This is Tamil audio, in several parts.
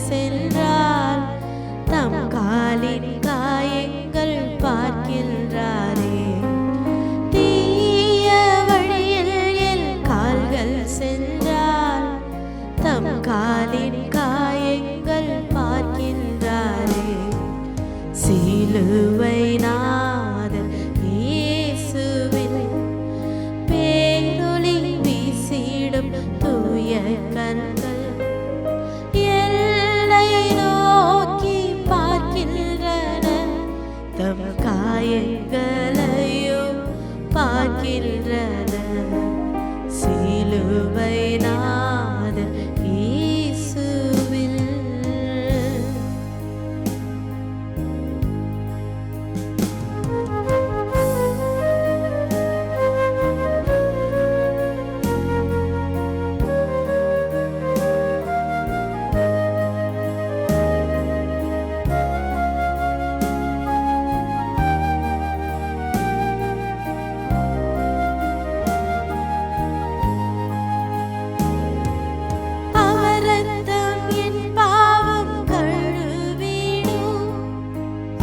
சென்றார், தம் காலின் காயங்கள் பார்க்கின்றாரே. தீய வழியில் என் கால்கள் சென்றார், தம் காலின் காயங்கள் பார்க்கின்றாரே. சிலுவை நாதர் இயேசுவின் பேரொளி வீசிடும் தூய கண்கள் எல்லை நோக்கி பார்க்கின்றன, தம் காயங்களையும் பார்க்கின்றன. சிலுவை நாதர் இயேசுவில்.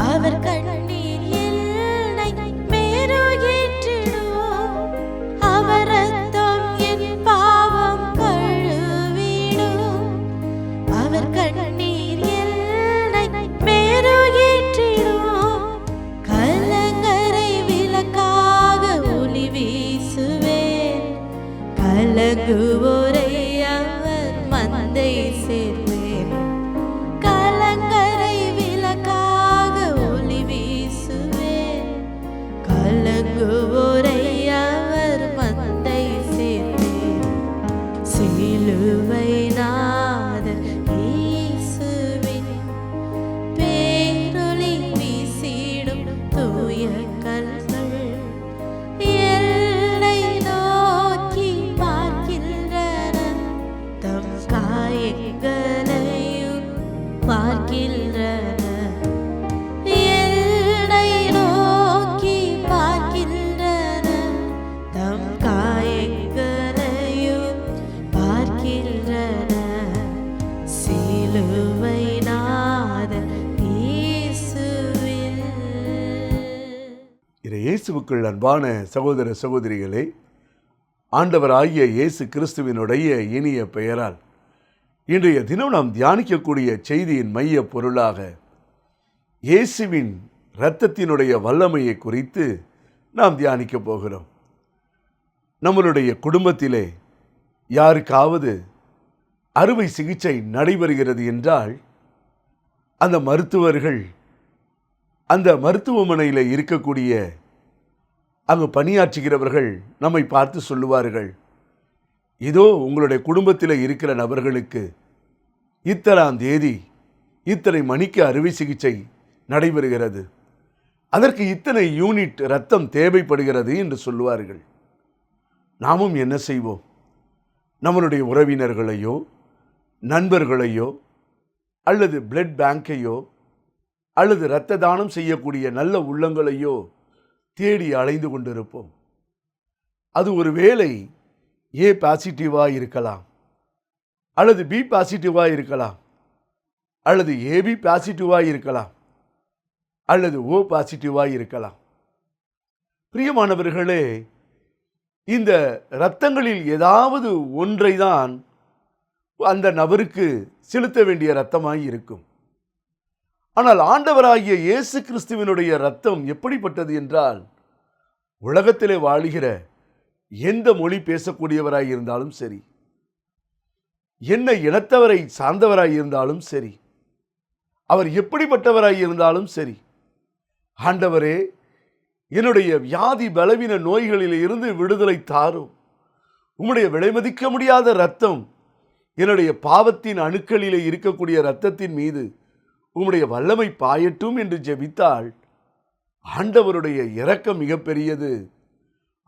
அவர் கண்ணீர் என்னை மெருகேற்றிடும், அவர் ரத்தம் என் பாவம் கழுவிடும். அவர் கண்ணீர் என்னை மெருகேற்றிடும். கலங்கரை விளக்காக ஒளி வீசுவேன், கலங்குவோரை அவர் மந்தை சேர்ப்பேன். கலங்கரை விளக்காக ஒளி வீசுவேன், கலங்குவோரை அவர் மந்தை சேர்ப்பேன். சிலுவை நாதர் இயேசுவின் பேரொளி வீசிடும் தூய கண்கள் எல்லை நோக்கி பார்க்கின்றன, தம் காயங்களையும் பார்க்கின்றன. எல்லை நோக்கி பார்க்கின்றன, தம் காயங்களையும் பார்க்கின்றன. சிலுவை நாதர் இயேசுவில். இயேசுவுக்குள் அன்பான சகோதர சகோதரிகளே, ஆண்டவராகிய இயேசு கிறிஸ்துவினுடைய இனிய பெயரால் இன்றைய தினம் நாம் தியானிக்கக்கூடிய செய்தியின் மைய பொருளாக இயேசுவின் இரத்தத்தினுடைய வல்லமையை குறித்து நாம் தியானிக்கப் போகிறோம். நம்மளுடைய குடும்பத்திலே யாருக்காவது அறுவை சிகிச்சை நடைபெறுகிறது என்றால் அந்த மருத்துவர்கள் அந்த மருத்துவமனையில் இருக்கக்கூடிய அங்கு பணியாற்றுகிறவர்கள் நம்மை பார்த்து சொல்லுவார்கள், இதோ உங்களுடைய குடும்பத்தில் இருக்கிற நபர்களுக்கு இத்தனாம் தேதி இத்தனை மணிக்கு அறுவை சிகிச்சை நடைபெறுகிறது, அதற்கு இத்தனை யூனிட் இரத்தம் தேவைப்படுகிறது என்று சொல்லுவார்கள். நாமும் என்ன செய்வோம்? நம்மளுடைய உறவினர்களையோ நண்பர்களையோ அல்லது பிளட் பேங்கையோ அல்லது இரத்த தானம் செய்யக்கூடிய நல்ல உள்ளங்களையோ தேடி அலைந்து கொண்டிருப்போம். அது ஒரு வேளை ஏ பாசிட்டிவாக இருக்கலாம், அல்லது பி பாசிட்டிவாக இருக்கலாம், அல்லது ஏபி பாசிட்டிவாக இருக்கலாம், அல்லது ஓ பாசிட்டிவாக இருக்கலாம். பிரியமானவர்களே, இந்த இரத்தங்களில் ஏதாவது ஒன்றை தான் அந்த நபருக்கு செலுத்த வேண்டிய இரத்தமாய் இருக்கும். ஆனால் ஆண்டவராகிய இயேசு கிறிஸ்துவினுடைய இரத்தம் எப்படிப்பட்டது என்றால், உலகத்திலே வாழுகிற எந்த மொழி பேசக்கூடியவராய் இருந்தாலும் சரி, என்ன இனத்தவரை சார்ந்தவராய் இருந்தாலும் சரி, அவர் எப்படிப்பட்டவராய் இருந்தாலும் சரி, ஆண்டவரே என்னுடைய வியாதி பலவீன நோய்களில் இருந்து விடுதலை தாரும், உம்முடைய விலைமதிக்க முடியாத இரத்தம் என்னுடைய பாவத்தின் அணுக்களிலே இருக்கக்கூடிய இரத்தத்தின் மீது உம்முடைய வல்லமை பாயட்டும் என்று ஜெபித்தால் ஆண்டவருடைய இரக்கம் மிகப்பெரியது.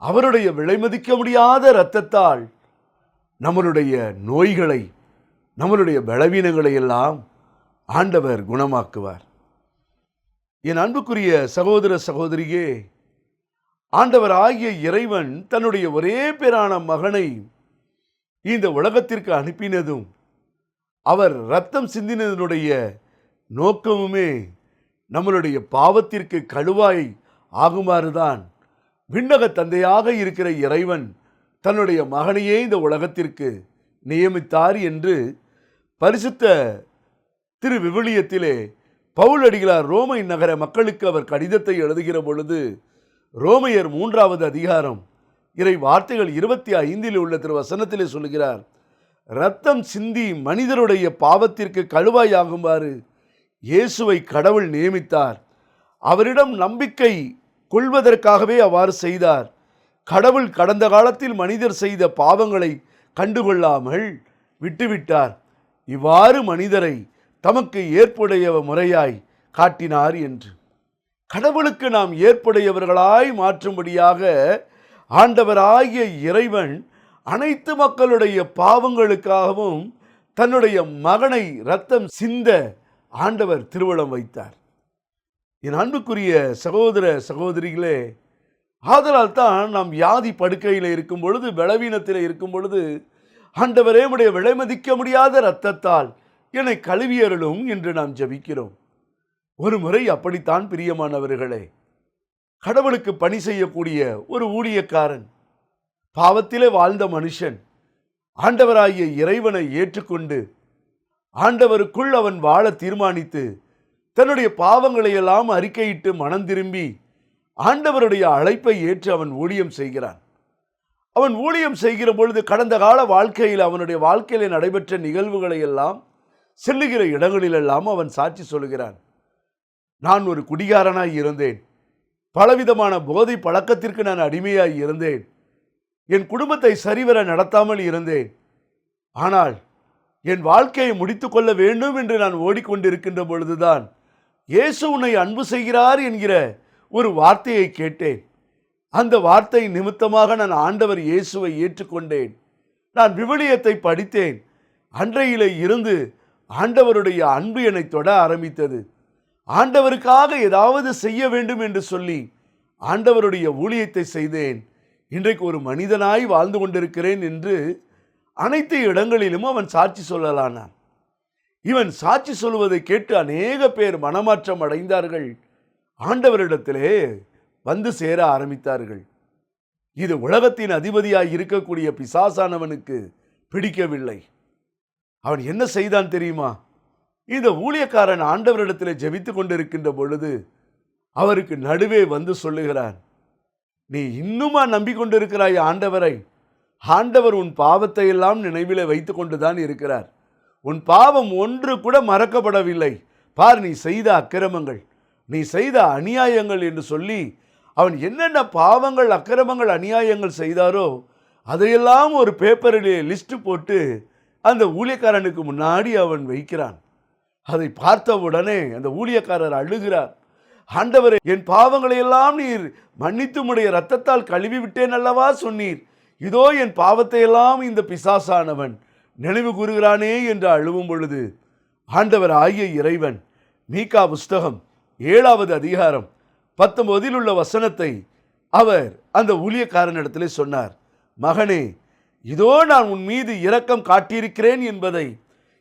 அவருடைய விலைமதிக்க முடியாத இரத்தத்தால் நம்மளுடைய நோய்களை, நம்மளுடைய பலவீனங்களை எல்லாம் ஆண்டவர் குணமாக்குவார். என் அன்புக்குரிய சகோதர சகோதரியே, ஆண்டவர் ஆகிய இறைவன் தன்னுடைய ஒரே பேரான மகனை இந்த உலகத்திற்கு அனுப்பினதும் அவர் இரத்தம் சிந்தினதனுடைய நோக்கமுமே நம்மளுடைய பாவத்திற்கு கழுவாய் ஆகுமாறுதான் விண்ணக தந்தையாக இருக்கிற இறைவன் தன்னுடைய மகனையே இந்த உலகத்திற்கு நியமித்தார் என்று பரிசுத்த திரு விவிலியத்திலே பவுலடிகளார் ரோமை நகர மக்களுக்கு அவர் கடிதத்தை எழுதுகிற பொழுது ரோமையர் 3வது அதிகாரம் இறை வார்த்தைகள் 25 உள்ள திரு வசனத்திலே சொல்லுகிறார், இரத்தம் சிந்தி மனிதருடைய பாவத்திற்கு கழுவாயாகுமாறு இயேசுவை கடவுள் நியமித்தார். அவரிடம் நம்பிக்கை கொள்வதற்காகவே அவ்வாறு செய்தார். கடவுள் கடந்த காலத்தில் மனிதர் செய்த பாவங்களை கண்டுகொள்ளாமல் விட்டுவிட்டார். இவ்வாறு மனிதரை தமக்கு ஏற்புடைய முறையாய் காட்டினார் என்று. கடவுளுக்கு நாம் ஏற்புடையவர்களாய் மாற்றும்படியாக ஆண்டவராகிய இறைவன் அனைத்து மக்களுடைய பாவங்களுக்காகவும் தன்னுடைய மகனை இரத்தம் சிந்த ஆண்டவர் திருவுளம் வைத்தார். என் அன்புக்குரிய சகோதர சகோதரிகளே, ஆதலால் தான் நாம் வியாதி படுக்கையில் இருக்கும் பொழுது, பலவீனத்தில் இருக்கும் பொழுது, ஆண்டவரே உம்முடைய விலைமதிக்க முடியாத இரத்தத்தால் என்னை கழுவியருளும் என்று நாம் ஜெபிக்கிறோம். ஒரு முறை அப்படித்தான் பிரியமானவர்களே, கடவுளுக்கு பணி செய்யக்கூடிய ஒரு ஊழியக்காரன், பாவத்திலே வாழ்ந்த மனுஷன், ஆண்டவராகிய இறைவனை ஏற்றுக்கொண்டு ஆண்டவருக்குள் அவன் வாழ தீர்மானித்து தன்னுடைய பாவங்களை எல்லாம் அறிக்கையிட்டு மனம் திரும்பி ஆண்டவருடைய அழைப்பை ஏற்று அவன் ஊழியம் செய்கிறான். அவன் ஊழியம் செய்கிற பொழுது கடந்த கால வாழ்க்கையில் அவனுடைய வாழ்க்கையில் நடைபெற்ற நிகழ்வுகளை எல்லாம் செல்லுகிற இடங்களிலெல்லாம் அவன் சாட்சி சொல்கிறான். நான் ஒரு குடிகாரனாய் இருந்தேன், பலவிதமான போதை பழக்கத்திற்கு நான் அடிமையாய் இருந்தேன், என் குடும்பத்தை சரிவர நடத்தாமல் இருந்தேன். ஆனால் என் வாழ்க்கையை முடித்து கொள்ள வேண்டும் என்று நான் ஓடிக்கொண்டிருக்கின்ற பொழுதுதான் இயேசு உன்னை அன்பு செய்கிறார் என்கிற ஒரு வார்த்தையை கேட்டேன். அந்த வார்த்தை நிமித்தமாக நான் ஆண்டவர் இயேசுவை ஏற்றுக்கொண்டேன். நான் விவிலியத்தை படித்தேன். அன்றையிலே இருந்து ஆண்டவருடைய அன்பு என்னை தொட ஆரம்பித்தது. ஆண்டவருக்காக ஏதாவது செய்ய வேண்டும் என்று சொல்லி ஆண்டவருடைய ஊழியத்தை செய்தேன். இன்றைக்கு ஒரு மனிதனாய் வாழ்ந்து கொண்டிருக்கிறேன் என்று அனைத்து இடங்களிலும் அவன் சாட்சி சொல்லலானான். இவன் சாட்சி சொல்வதை கேட்டு அநேக பேர் மனமாற்றம் அடைந்தார்கள். ஆண்டவரிடத்திலே வந்து சேர ஆரம்பித்தார்கள். இது உலகத்தின் அதிபதியாய் இருக்கக்கூடிய பிசாசானவனுக்கு பிடிக்கவில்லை. அவன் என்ன செய்தான் தெரியுமா? இந்த ஊழியக்காரன் ஆண்டவரிடத்தில் ஜெபித்து கொண்டிருக்கின்ற பொழுது அவருக்கு நடுவே வந்து சொல்லுகிறான், நீ இன்னுமா நம்பிக்கொண்டிருக்கிறாய் ஆண்டவரை? ஆண்டவர் உன் பாவத்தை எல்லாம் நினைவிலே வைத்து கொண்டுதான் இருக்கிறார். உன் பாவம் ஒன்று கூட மறக்கப்படவில்லை. பார், நீ செய்த அக்கிரமங்கள், நீ செய்த அநியாயங்கள் என்று சொல்லி அவன் என்னென்ன பாவங்கள், அக்கிரமங்கள், அநியாயங்கள் செய்தாரோ அதையெல்லாம் ஒரு பேப்பரிலே லிஸ்ட் போட்டு அந்த ஊழியக்காரனுக்கு முன்னாடி அவன் வைக்கிறான். அதை பார்த்த உடனே அந்த ஊழியக்காரர் அழுகிறார். ஆண்டவரே, என் பாவங்களை எல்லாம் நீர் மன்னித்து உம்முடைய இரத்தத்தால் கழுவி விட்டேன் அல்லவா சொன்னீர். இதோ என் பாவத்தை எல்லாம் இந்த பிசாசானவன் நினைவு கூறுகிறானே என்று அழுவும் பொழுது ஆண்டவர் ஆகிய இறைவன் மீகா புஸ்தகம் 7வது அதிகாரம் 19 உள்ள வசனத்தை அவர் அந்த ஊழியக்காரனிடத்திலே சொன்னார். மகனே, இதோ நான் உன் மீது இரக்கம் காட்டியிருக்கிறேன் என்பதை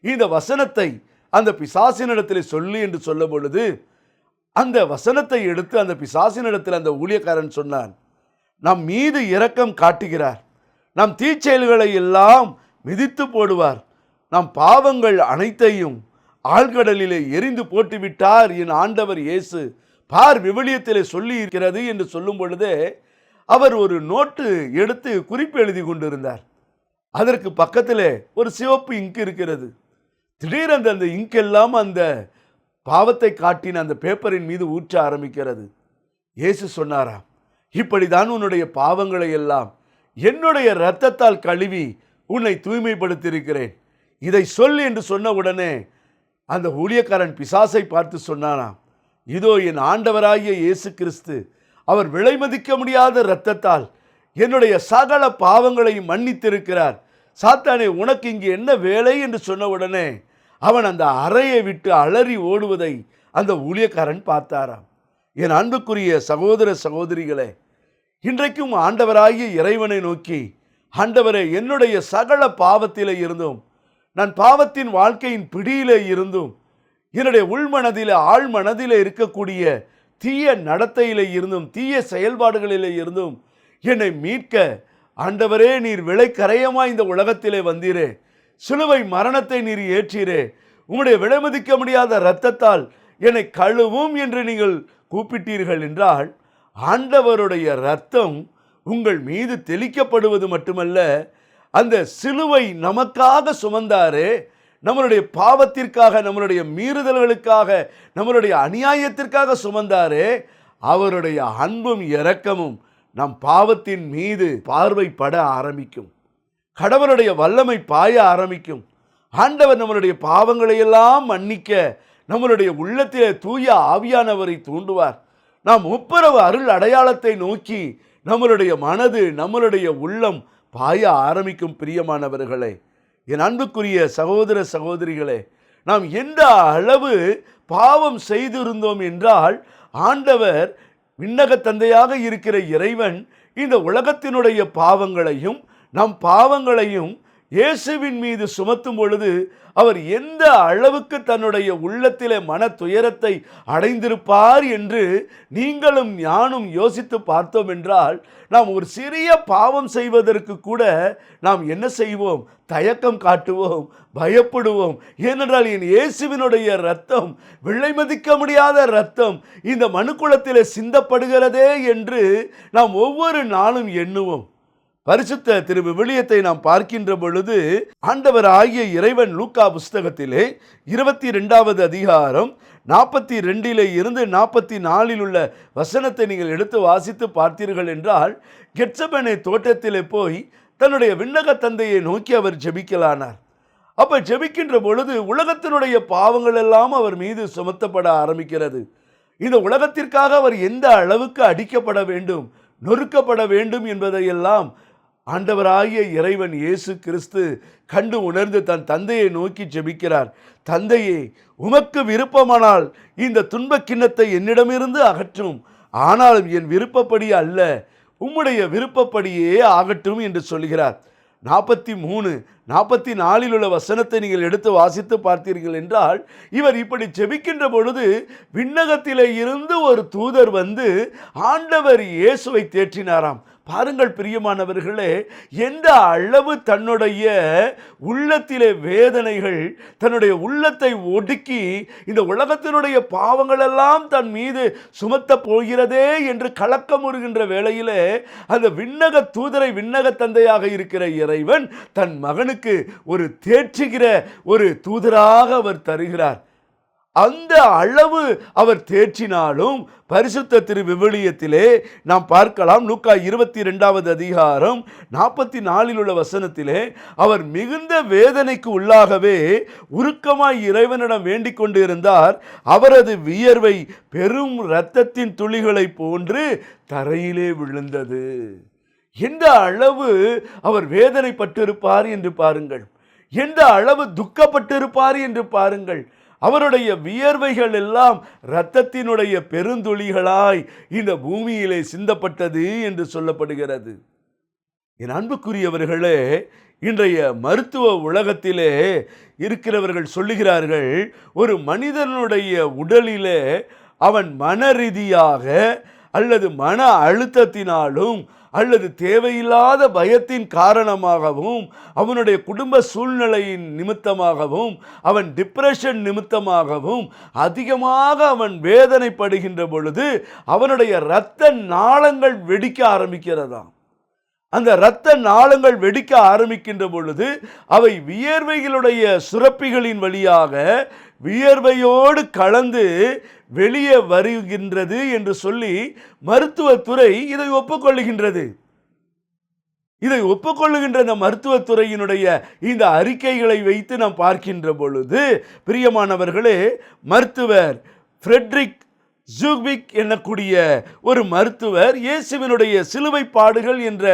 இந்த வசனத்தை அந்த பிசாசினிடத்திலே சொல்லு என்று சொல்லும் பொழுது அந்த வசனத்தை எடுத்து அந்த பிசாசினிடத்தில் அந்த ஊழியக்காரன் சொன்னான், நம் மீது இரக்கம் காட்டுகிறார், நம் தீச்செயல்களை எல்லாம் மிதித்து போடுவார், நம் பாவங்கள் அனைத்தையும் ஆழ்கடலிலே எரிந்து போட்டுவிட்டார் என் ஆண்டவர் இயேசு. பார், விவிலியத்திலே சொல்லி இருக்கிறது என்று சொல்லும் பொழுதே அவர் ஒரு நோட்டு எடுத்து குறிப்பு எழுதி கொண்டிருந்தார். அதற்கு பக்கத்திலே ஒரு சிவப்பு இங்க் இருக்கிறது. திடீரென்று அந்த இங்கெல்லாம் அந்த பாவத்தை காட்டின அந்த பேப்பரின் மீது ஊற்ற ஆரம்பிக்கிறது. இயேசு சொன்னாராம், இப்படிதான் உன்னுடைய பாவங்களை எல்லாம் என்னுடைய இரத்தத்தால் கழுவி உன்னை தூய்மைப்படுத்தியிருக்கிறேன். இதை சொல் என்று சொன்ன உடனே அந்த ஊழியக்காரன் பிசாசை பார்த்து சொன்னானாம், இதோ என் ஆண்டவராகிய இயேசு கிறிஸ்து அவர் விலைமதிக்க முடியாத இரத்தத்தால் என்னுடைய சகல பாவங்களையும் மன்னித்திருக்கிறார். சாத்தானே, உனக்கு இங்கே என்ன வேலை என்று சொன்ன உடனே அவன் அந்த அறையை விட்டு அலறி ஓடுவதை அந்த ஊழியக்காரன் பார்த்தாராம். என் அன்புக்குரிய சகோதர சகோதரிகளே, இன்றைக்கும் ஆண்டவராகிய இறைவனை நோக்கி, ஆண்டவரே, என்னுடைய சகல பாவத்திலே இருந்தும் நான் பாவத்தின் வாழ்க்கையின் பிடியிலே இருந்தும் என்னுடைய உள்மனதிலே ஆழ்மனதிலே இருக்கக்கூடிய தீய நடத்தையிலே இருந்தும் தீய செயல்பாடுகளிலே இருந்தும் என்னை மீட்க ஆண்டவரே, நீர் விலை கரையமாய் இந்த உலகத்திலே வந்தீரே, சிலுவை மரணத்தை நீர் ஏற்றீரே, உம்முடைய விலைமதிக்க முடியாத இரத்தத்தால் என்னை கழுவும் என்று நீங்கள் கூப்பிட்டீர்கள் என்றால், ஆண்டவருடைய இரத்தம் உங்கள் மீது தெளிக்கப்படுவது மட்டுமல்ல, அந்த சிலுவை நமக்காக சுமந்தாரே, நம்மளுடைய பாவத்திற்காக, நம்மளுடைய மீறுதல்களுக்காக, நம்மளுடைய அநியாயத்திற்காக சுமந்தாரே, அவருடைய அன்பும் இரக்கமும் நம் பாவத்தின் மீது பார்வைப்பட ஆரம்பிக்கும். கடவுளுடைய வல்லமை பாய ஆரம்பிக்கும். ஆண்டவர் நம்மளுடைய பாவங்களையெல்லாம் மன்னிக்க நம்மளுடைய உள்ளத்திலே தூய ஆவியானவரை தூண்டுவார். நாம் முப்பரவு அருள் அடையாளத்தை நோக்கி நம்மளுடைய மனது, நம்மளுடைய உள்ளம் பாய ஆரம்பிக்கும். பிரியமானவர்களே, என் அன்புக்குரிய சகோதர சகோதரிகளே, நாம் எந்த அளவு பாவம் செய்திருந்தோம் என்றால், ஆண்டவர் விண்ணக தந்தையாக இருக்கிற இறைவன் இந்த உலகத்தினுடைய பாவங்களையும் நம் பாவங்களையும் இயேசுவின் மீது சுமத்தும் பொழுது அவர் எந்த அளவுக்கு தன்னுடைய உள்ளத்திலே மன துயரத்தை அடைந்திருப்பார் என்று நீங்களும் ஞானும் யோசித்து பார்த்தோம் என்றால், நாம் ஒரு சிறிய பாவம் செய்வதற்கு கூட நாம் என்ன செய்வோம்? தயக்கம் காட்டுவோம், பயப்படுவோம். ஏனென்றால் என் இயேசுவினுடைய இரத்தம், விலை மதிக்க முடியாத இரத்தம் இந்த மனுக்குலத்திலே சிந்தப்படுகிறதே என்று நாம் ஒவ்வொரு நாளும் எண்ணுவோம். பரிசுத்த திருவிவிலியத்தை நாம் பார்க்கின்ற பொழுது, ஆண்டவர் ஆகிய இறைவன் லூக்கா புஸ்தகத்திலே 22வது அதிகாரம் 42 இருந்து 44 உள்ள வசனத்தை நீங்கள் எடுத்து வாசித்து பார்த்தீர்கள் என்றால், கெத்செமனே தோட்டத்திலே போய் தன்னுடைய விண்ணக தந்தையை நோக்கி அவர் ஜெபிக்கலானார். அப்ப ஜெபிக்கின்ற பொழுது உலகத்தினுடைய பாவங்கள் எல்லாம் அவர் மீது சுமத்தப்பட ஆரம்பிக்கிறது. இந்த உலகத்திற்காக அவர் எந்த அளவுக்கு அடிக்கப்பட வேண்டும், நொறுக்கப்பட வேண்டும் என்பதையெல்லாம் ஆண்டவராகிய இறைவன் இயேசு கிறிஸ்து கண்டு உணர்ந்து தன் தந்தையை நோக்கி ஜெபிக்கிறார். தந்தையே, உமக்கு விருப்பமானால் இந்த துன்பக் கிண்ணத்தை என்னிடமிருந்து அகற்றும், ஆனாலும் என் விருப்பப்படி அல்ல, உம்முடைய விருப்பப்படியே ஆகட்டும் என்று சொல்கிறார். 43, 44 உள்ள வசனத்தை நீங்கள் எடுத்து வாசித்து பார்த்தீர்கள் என்றால், இவர் இப்படி ஜெபிக்கின்ற பொழுது விண்ணகத்திலே இருந்து ஒரு தூதர் வந்து ஆண்டவர் இயேசுவை தேற்றினாராம். பாருங்கள் பிரியமானவர்களே, எந்த அளவு தன்னுடைய உள்ளத்திலே வேதனைகள், தன்னுடைய உள்ளத்தை ஒடுக்கி இந்த உலகத்தினுடைய பாவங்களெல்லாம் தன் மீது சுமத்த போகிறதே என்று கலக்கமுறுகின்ற வேளையிலே, அந்த விண்ணக தூதரை விண்ணக தந்தையாக இருக்கிற இறைவன் தன் மகனுக்கு ஒரு தேற்றுகிற ஒரு தூதராக அவர் தருகிறார். அந்த அளவு அவர் தேற்றினாலும் பரிசுத்த திருவிவிலியத்திலே நாம் பார்க்கலாம். லூக்கா 22வது அதிகாரம் 44 உள்ள வசனத்திலே, அவர் மிகுந்த வேதனைக்கு உள்ளாகவே உருக்கமாய் இறைவனிடம் வேண்டிக் கொண்டு இருந்தார். அவரது வியர்வை பெரும் இரத்தத்தின் துளிகளை போன்று தரையிலே விழுந்தது. எந்த அளவு அவர் வேதனைப்பட்டிருப்பார் என்று பாருங்கள், எந்த அளவு துக்கப்பட்டிருப்பார் என்று பாருங்கள். அவருடைய வியர்வைகள் எல்லாம் இரத்தத்தினுடைய பெருந்துளிகளாய் இந்த பூமியிலே சிந்தப்பட்டது என்று சொல்லப்படுகிறது. என் அன்புக்குரியவர்களே, இன்றைய மருத்துவ உலகத்திலே இருக்கிறவர்கள் சொல்லுகிறார்கள், ஒரு மனிதனுடைய உடலிலே அவன் மன ரீதியாக அல்லது மன அழுத்தத்தினாலும் அல்லது தேவையில்லாத பயத்தின் காரணமாகவும் அவனுடைய குடும்ப சூழ்நிலையின் நிமித்தமாகவும் அவன் டிப்ரெஷன் நிமித்தமாகவும் அதிகமாக அவன் வேதனைப்படுகின்ற பொழுது அவனுடைய இரத்த நாளங்கள் வெடிக்க ஆரம்பிக்கிறதாம். அந்த இரத்த நாளங்கள் வெடிக்க ஆரம்பிக்கின்ற பொழுது அவை வியர்வைகளுடைய சுரப்பிகளின் வழியாக வியர்வையோடு கலந்து வெளியே வருகின்றது என்று சொல்லி மருத்துவத்துறை இதை ஒப்புக்கொள்ளுகின்றது. இதை ஒப்புக்கொள்ளுகின்ற இந்த மருத்துவத்துறையினுடைய இந்த அறிக்கைகளை வைத்து நாம் பார்க்கின்ற பொழுது, பிரியமானவர்களே, மருத்துவர் ஃப்ரெட்ரிக் ஜூக்விக் என்னக்கூடிய ஒரு மருத்துவர் இயேசுவினுடைய சிலுவை பாடுகள் என்ற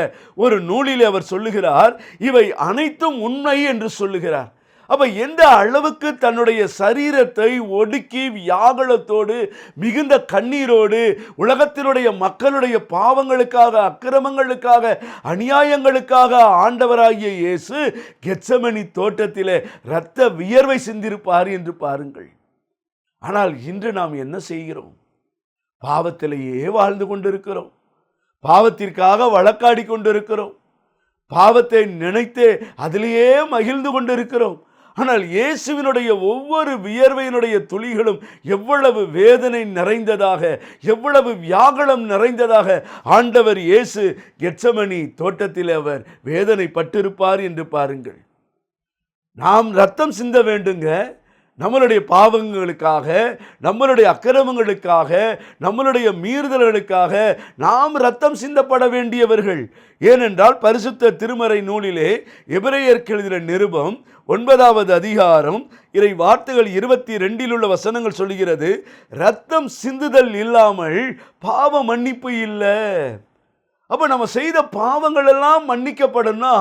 ஒரு நூலில் அவர் சொல்லுகிறார், இவை அனைத்தும் உண்மை என்று சொல்லுகிறார். அப்ப எந்த அளவுக்கு தன்னுடைய சரீரத்தை ஒடுக்கி வியாகுலத்தோடு மிகுந்த கண்ணீரோடு உலகத்தினுடைய மக்களுடைய பாவங்களுக்காக, அக்கிரமங்களுக்காக, அநியாயங்களுக்காக ஆண்டவராகிய இயேசு கெத்செமனி தோட்டத்திலே இரத்த வியர்வை சிந்திருப்பார் என்று பாருங்கள். ஆனால் இன்று நாம் என்ன செய்கிறோம்? பாவத்திலேயே வாழ்ந்து கொண்டிருக்கிறோம். பாவத்திற்காக வழக்காடி கொண்டிருக்கிறோம். பாவத்தை நினைத்து அதிலேயே மகிழ்ந்து கொண்டிருக்கிறோம். ஆனால் இயேசுவினுடைய ஒவ்வொரு வியர்வையினுடைய துளிகளும் எவ்வளவு வேதனை நிறைந்ததாக, எவ்வளவு வியாகுலம் நிறைந்ததாக ஆண்டவர் இயேசு கெத்செமனி தோட்டத்தில் அவர் வேதனை பட்டிருப்பார் என்று பாருங்கள். நாம் ரத்தம் சிந்த வேண்டுங்க. நம்மளுடைய பாவங்களுக்காக, நம்மளுடைய அக்கிரமங்களுக்காக, நம்மளுடைய மீறுதல்களுக்காக நாம் ரத்தம் சிந்தப்பட வேண்டியவர்கள். ஏனென்றால் பரிசுத்த திருமறை நூலிலே எபிரேயருக்கு எழுதின நிருபம் 9வது அதிகாரம் இறை வார்த்தைகள் 22 உள்ள வசனங்கள் சொல்கிறது, ரத்தம் சிந்துதல் இல்லாமல் பாவ மன்னிப்பு இல்லை. அப்போ நம்ம செய்த பாவங்கள் எல்லாம் மன்னிக்கப்படணும்னா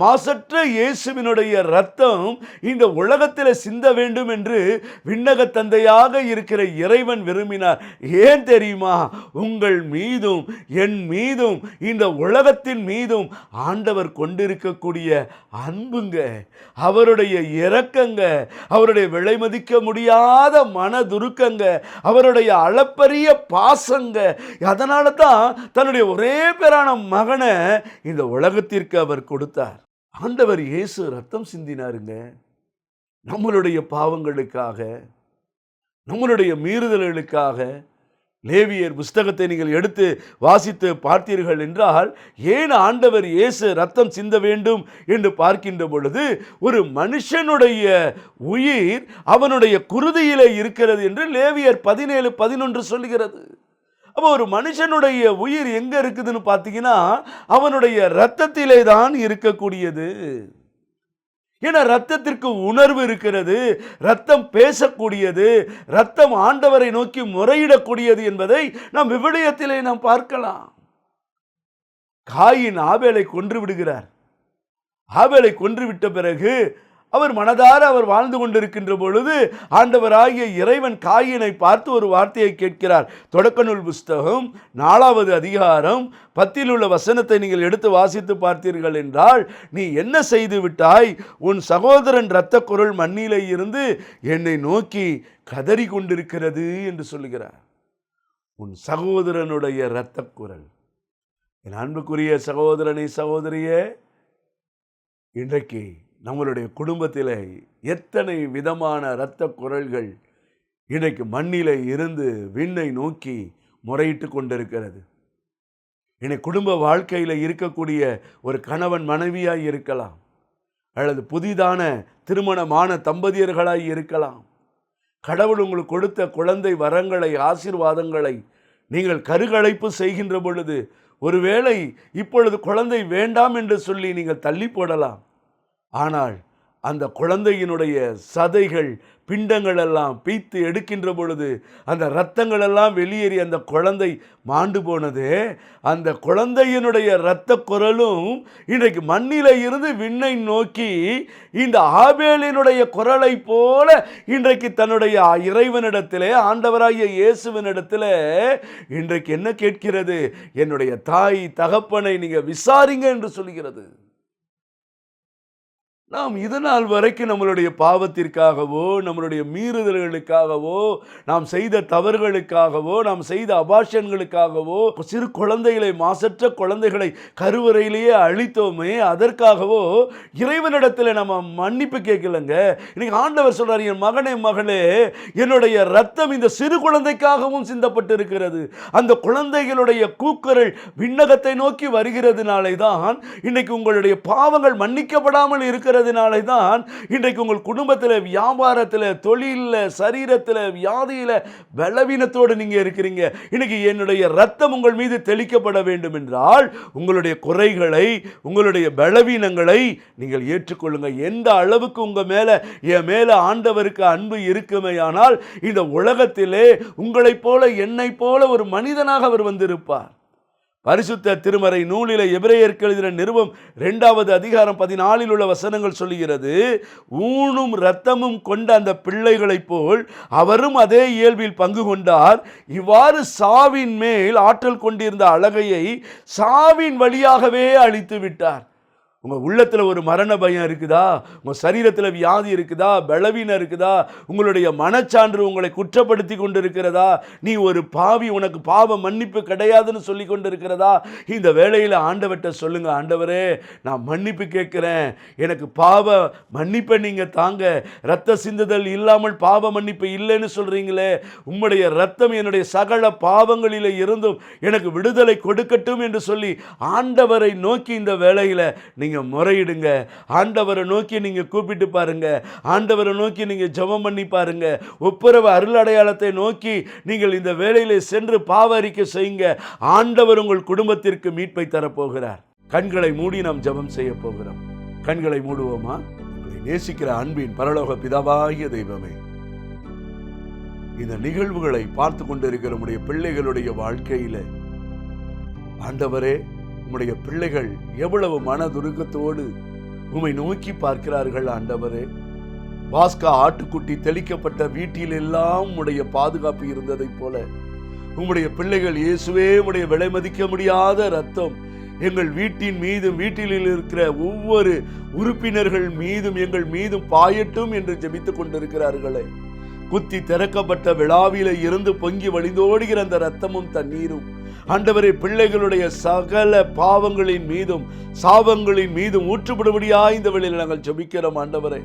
மாசற்ற இயேசுவினுடைய ரத்தம் இந்த உலகத்தில் சிந்த வேண்டும் என்று விண்ணக தந்தையாக இருக்கிற இறைவன் விரும்பினார். ஏன் தெரியுமா? உங்கள் மீதும் என் மீதும் இந்த உலகத்தின் மீதும் ஆண்டவர் கொண்டிருக்கக்கூடிய அன்புங்க, அவருடைய இரக்கங்க, அவருடைய விலை மதிக்க முடியாத மனதுருக்கங்க, அவருடைய அளப்பரிய பாசங்க. அதனால தான் தன்னுடைய ஒரே மகனை இந்த உலகத்திற்கு அவர் கொடுத்தார். ஆண்டவர் இயேசு ரத்தம் சிந்தினாருங்க. நம்மளுடைய பாவங்களுக்காக, நம்மளுடைய மீறுதல்களுக்காக. லேவியர் புஸ்தகத்தை நீங்கள் எடுத்து வாசித்து பார்த்தீர்கள் என்றால், ஏன் ஆண்டவர் இயேசு ரத்தம் சிந்த வேண்டும் என்று பார்க்கின்ற பொழுது, ஒரு மனுஷனுடைய உயிர் அவனுடைய குருதியிலே இருக்கிறது என்று லேவியர் 17:11 சொல்லுகிறது. அப்போ ஒரு மனுஷனுடைய உயிர் எங்க இருக்குதுன்னு பார்த்தீங்கன்னா அவனுடைய இரத்தத்திலே தான் இருக்கக்கூடியது. ஏன்னா இரத்தத்திற்கு உணர்வு இருக்கிறது, இரத்தம் பேசக்கூடியது, இரத்தம் ஆண்டவரை நோக்கி முறையிடக்கூடியது என்பதை நாம் விவிலியத்திலே நாம் பார்க்கலாம். காயின் ஆபேலை கொன்று விடுகிறார். ஆபேலை கொன்று விட்ட பிறகு அவர் மனதார அவர் வாழ்ந்து கொண்டிருக்கின்ற பொழுது ஆண்டவராகிய இறைவன் காயினை பார்த்து ஒரு வார்த்தையை கேட்கிறார். தொடக்க நூல் புஸ்தகம் 4வது அதிகாரம் 10 உள்ள வசனத்தை நீங்கள் எடுத்து வாசித்து பார்த்தீர்கள் என்றால், நீ என்ன செய்து விட்டாய்? உன் சகோதரன் இரத்த குரல் மண்ணிலே இருந்து என்னை நோக்கி கதறி கொண்டிருக்கிறது என்று சொல்லுகிறார். உன் சகோதரனுடைய இரத்த குரல். என் அன்புக்குரிய சகோதரனை, சகோதரியே, இன்றைக்கு நம்மளுடைய குடும்பத்தில் எத்தனை விதமான இரத்த குரல்கள் இன்றைக்கு மண்ணிலே இருந்து விண்ணை நோக்கி முறையிட்டு கொண்டிருக்கிறது. இன்னைக்கு குடும்ப வாழ்க்கையில் இருக்கக்கூடிய ஒரு கணவன் மனைவியாய் இருக்கலாம், அல்லது புதிதான திருமணமான தம்பதியர்களாய் இருக்கலாம். கடவுள் உங்களுக்கு கொடுத்த குழந்தை வரங்களை, ஆசீர்வாதங்களை நீங்கள் கருக்கலைப்பு செய்கின்ற பொழுது ஒருவேளை இப்பொழுது குழந்தை வேண்டாம் என்று சொல்லி நீங்கள் தள்ளி போடலாம். ஆனால் அந்த குழந்தையினுடைய சதைகள், பிண்டங்கள் எல்லாம் பீத்து எடுக்கின்ற பொழுது அந்த இரத்தங்கள் எல்லாம் வெளியேறி அந்த குழந்தை மாண்டு போனது. அந்த குழந்தையினுடைய இரத்த குரலும் இன்றைக்கு மண்ணில இருந்து விண்ணை நோக்கி இந்த ஆபேலினுடைய குரலை போல இன்றைக்கு தன்னுடைய இறைவனிடத்திலே, ஆண்டவராகிய இயேசுவினிடத்திலே இன்றைக்கு என்ன கேட்கிறது? என்னுடைய தாய் தகப்பனை நீங்க விசாரிங்க என்று சொல்கிறது. நாம் இதனால் வரைக்கும் நம்மளுடைய பாவத்திற்காகவோ, நம்மளுடைய மீறுதல்களுக்காகவோ, நாம் செய்த தவறுகளுக்காகவோ, நாம் செய்த அபாஷன்களுக்காகவோ, சிறு குழந்தைகளை, மாசற்ற குழந்தைகளை கருவறையிலேயே அழித்தோமே, அதற்காகவோ இறைவனிடத்தில் நம்ம மன்னிப்பு கேட்கலங்க. இன்னைக்கு ஆண்டவர் சொல்றார், என் மகனே, மகளே, என்னுடைய ரத்தம் இந்த சிறு குழந்தைக்காகவும் சிந்தப்பட்டு இருக்கிறது. அந்த குழந்தைகளுடைய கூக்குரல் விண்ணகத்தை நோக்கி வருகிறதுனாலே தான் இன்னைக்கு உங்களுடைய பாவங்கள் மன்னிக்கப்படாமல் இருக்கிறது. தான் இன்றைக்கு உங்கள் குடும்பத்தில், வியாபாரத்தில், தொழிலில், சரீரத்தில், வியாதியில் பலவீனத்தோடு நீங்க இருக்கிறீங்க. இன்னைக்கு என்னுடைய ரத்தம் உங்கள் மீது தெளிக்கப்பட வேண்டும் என்றால் உங்களுடைய குறைகளை, உங்களுடைய பலவீனங்களை நீங்கள் ஏற்றுக்கொள்ளுங்க. எந்த அளவுக்கு உங்க மேல, என் மேல ஆண்டவருக்கு அன்பு இருக்குமேயானால் இந்த உலகத்திலே உங்களைப் போல, என்னை போல ஒரு மனிதனாக அவர் வந்திருப்பார். பரிசுத்த திருமறை நூலிலே எபிரேயருக்கு எழுதின நிருபம் 2வது அதிகாரம் 14 உள்ள வசனங்கள் சொல்லுகிறது, ஊனும் இரத்தமும் கொண்ட அந்த பிள்ளைகளைப் போல் அவரும் அதே இயல்பில் பங்கு கொண்டார். இவ்வாறு சாவின் மேல் ஆற்றல் கொண்டிருந்த அழகையை சாவின் வழியாகவே அழித்து விட்டார். உங்கள் உள்ளத்தில் ஒரு மரண பயம் இருக்குதா? உங்கள் சரீரத்தில் வியாதி இருக்குதா? பலவீனம் இருக்குதா? உங்களுடைய மனச்சான்று உங்களை குற்றப்படுத்தி கொண்டு இருக்கிறதா? நீ ஒரு பாவி, உனக்கு பாவ மன்னிப்பு கிடையாதுன்னு சொல்லி கொண்டு இருக்கிறதா? இந்த வேளையில் ஆண்டவர்கிட்ட சொல்லுங்க, ஆண்டவரே நான் மன்னிப்பு கேட்குறேன், எனக்கு பாவ மன்னிப்பை நீங்கள் தாங்க. இரத்த சிந்துதல் இல்லாமல் பாவ மன்னிப்பு இல்லைன்னு சொல்கிறீங்களே, உம்முடைய இரத்தம் என்னுடைய சகல பாவங்களில் இருந்தும் எனக்கு விடுதலை கொடுக்கட்டும் என்று சொல்லி ஆண்டவரை நோக்கி இந்த வேளையில் நீங்கள் முறையிடுங்க. ஆண்டவரை நோக்கி நீங்கள் கூப்பிட்டு பாருங்க. ஆண்டவரை நோக்கி நீங்கள் ஜெபம் பண்ணி பாருங்க. ஒப்புரவு அருள் அடையாளத்தை நோக்கி நீங்கள் இந்த வேளையிலே சென்று பாவ அறிக்கை செய்யுங்க. ஆண்டவர் உங்கள் குடும்பத்திற்கு மீட்பை தரப்போகிறார். கண்களை மூடி நாம் ஜெபம் செய்ய போகிறோம். கண்களை மூடுவோமா? உங்களை நேசிக்கிற அன்பின் பரலோக பிதாவாகிய தெய்வமே, இந்த நிகழ்வுகளை பார்த்து கொண்டிருக்கிற நம்முடைய பிள்ளைகளுடைய வாழ்க்கையில ஆண்டவரே, உம்முடைய பிள்ளைகள் எவ்வளவு மனதுருக்கத்தோடு உம்மை நோக்கி பார்க்கிறார்கள். ஆண்டவரே, பாஸ்கா ஆட்டுக்குட்டி தெளிக்கப்பட்ட வீட்டில் எல்லாம் உம்முடைய பாதுகாப்பு இருந்ததைப் போல உம்முடைய பிள்ளைகள் இயேசுவே உம்முடைய விலை மதிக்க முடியாத இரத்தம் எங்கள் வீட்டின் மீதும் வீட்டில் இருக்கிற ஒவ்வொரு உறுப்பினர்கள் மீதும் எங்கள் மீதும் பாயட்டும் என்று ஜெபித்துக் கொண்டிருக்கிறார்களே. குத்தி திறக்கப்பட்ட விழாவில இருந்து பொங்கி வழிந்தோடுகிற அந்த இரத்தமும் தண்ணீரும் ஆண்டவரே, பிள்ளைகளுடைய சகல பாவங்களின் மீதும் சாபங்களின் மீதும் ஊற்றுப்படும்படியாய் இந்த வேளையில் நாங்கள் ஜெபிக்கிறோம். ஆண்டவரே,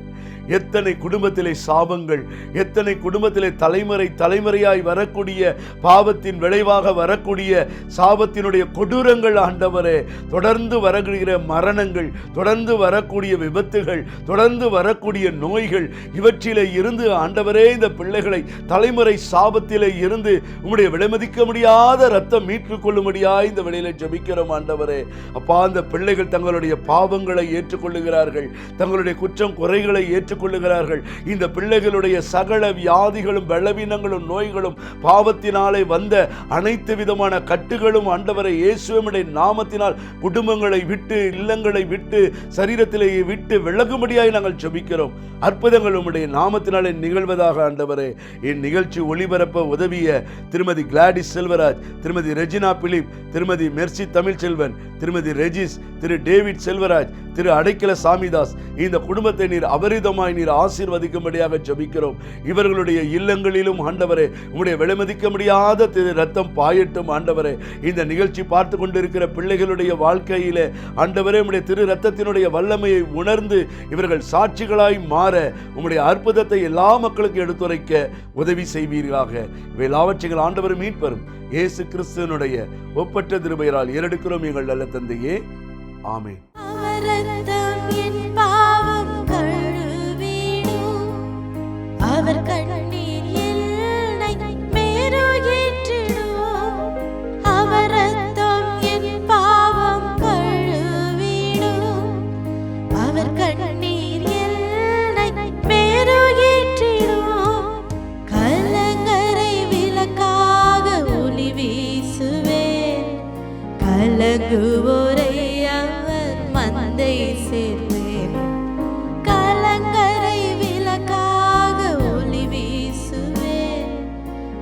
எத்தனை குடும்பத்திலே சாபங்கள், எத்தனை குடும்பத்திலே தலைமுறையாய் வரக்கூடிய பாவத்தின் விளைவாக வரக்கூடிய சாபத்தினுடைய கொடூரங்கள் ஆண்டவரே, தொடர்ந்து வரக்கூடிய மரணங்கள், தொடர்ந்து வரக்கூடிய விபத்துகள், தொடர்ந்து வரக்கூடிய நோய்கள், இவற்றிலே இருந்து ஆண்டவரே இந்த பிள்ளைகளை தலைமுறை சாபத்திலே இருந்து உம்முடைய விலைமதிக்க முடியாத இரத்தம் மீட்பு கொள்ளும்படியாய் இந்த வெளியில ஜெபிக்கிறோம். ஆண்டவரே அப்பா, அந்த பிள்ளைகள் தங்களுடைய பாவங்களை ஏற்றுக்கொள்ளுகிறார்கள், தங்களுடைய குற்றம் குறைகளை ஏற்றுக்கொள்ளுகிறார்கள். இந்த பிள்ளைகளுடைய சகல வியாதிகளும் பலவீனங்களும் நோய்களும் பாவத்தினாலே வந்த அனைத்து விதமான கட்டுகளும் ஆண்டவரை இயேசுவினுடைய நாமத்தினால் குடும்பங்களை விட்டு, இல்லங்களை விட்டு, சரீரத்திலேயே விட்டு விலகும்படியாய் நாங்கள் ஜெபிக்கிறோம். அற்புதங்கள் உம்முடைய நாமத்தினாலே நிகழ்வதாக. ஆண்டவரே, என் நிகழ்ச்சி ஒளிபரப்ப உதவிய திருமதி கிளாடிஸ் செல்வராஜ், திருமதி ரெஜினா பிலிப், திருமதி மெர்சி தமிழ்ச்செல்வன், திருமதி ரெஜிஸ், திரு டேவிட் செல்வராஜ், திரு அடைக்கல சாமிதாஸ், இந்த குடும்பத்தை நீர் அபரிதமாய் நீர் ஆசீர்வதிக்கும்படியாக ஜெபிக்கிறோம். இவர்களுடைய இல்லங்களிலும் ஆண்டவரே உம்முடைய விலைமதிக்க முடியாத இரத்தம் பாயட்டும். ஆண்டவரே, இந்த நிகழ்ச்சி பார்த்து கொண்டிருக்கிற பிள்ளைகளுடைய வாழ்க்கையிலே ஆண்டவரே உம்முடைய திரு இரத்தத்தினுடைய வல்லமையை உணர்ந்து இவர்கள் சாட்சிகளாய் மாற உம்முடைய அற்புதத்தை எல்லா மக்களுக்கும் எடுத்துரைக்க உதவி செய்வீர்களாக. இவை எல்லாவற்றையும் ஆண்டவர் மீட்பரும் இயேசு கிறிஸ்துவினுடைய ஒப்பற்ற திருப்பெயரால் ஏறெடுக்கிறோம் எங்கள் நல்ல தந்தையே, ஆமென். அவர் கண்ணீர் என்னை மெருகேற்றிடும், அவர் இரத்தம் என் பாவம் கழுவிடும், அவர் கண்ணீர் என்னை மெருகேற்றிடும். கலங்கரை விளக்காக ஒளி வீசுவேன், கலங்குவோரை அவர் மந்தை சேர்வேன். கலங்கரை விளக்காக ஒளி வீசுவேன்,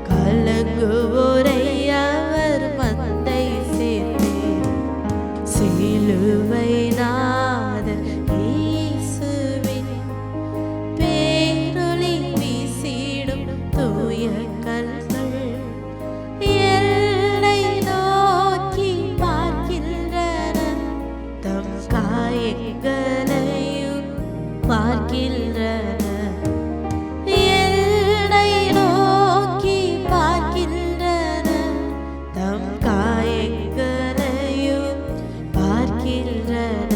கலங்குவோரை அவர் மந்தை சேர்வேன். சிலுவை நாதர் இயேசுவின் பேரொளி வீசிடும் தூய கல்கள் எல்லை நோக்கி பார்க்கின்றன, தம் காயங்களையும் பார்க்கின்றன. எல்லை நோக்கி பார்க்கின்றன, தம் காயங்களையும் பார்க்கின்றன.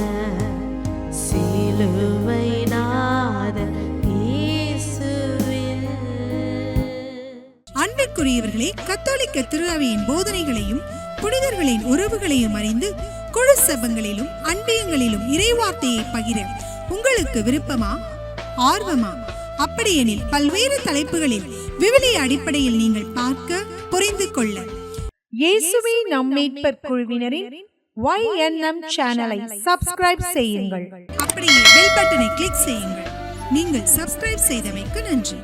சிலுவை நாதர் இயேசுவில். அன்பிற்குரியவர்களே, கத்தோலிக்க திருஅவையின் போதனைகளையும் புனிதர்களின் உறவுகளையும் அறிந்து குழு சபங்களிலும் அன்பியங்களிலும் இறைவார்த்தையை பகிர உங்களுக்கு விருப்பமா, ஆர்வமா? அப்படியெனில் பல்வேறு தலைப்புகளில் விவிலிய அடிப்படையில் நீங்கள் பார்க்க, புரிந்து கொள்ள இயேசுவே நம் மீட்பர் குழுவினரின் YNM சேனலை சப்ஸ்கிரைப் செய்யுங்கள். அப்படியே பெல் பட்டனை கிளிக் செய்யுங்கள். நீங்கள் சப்ஸ்கிரைப் செய்தமைக்கு நன்றி.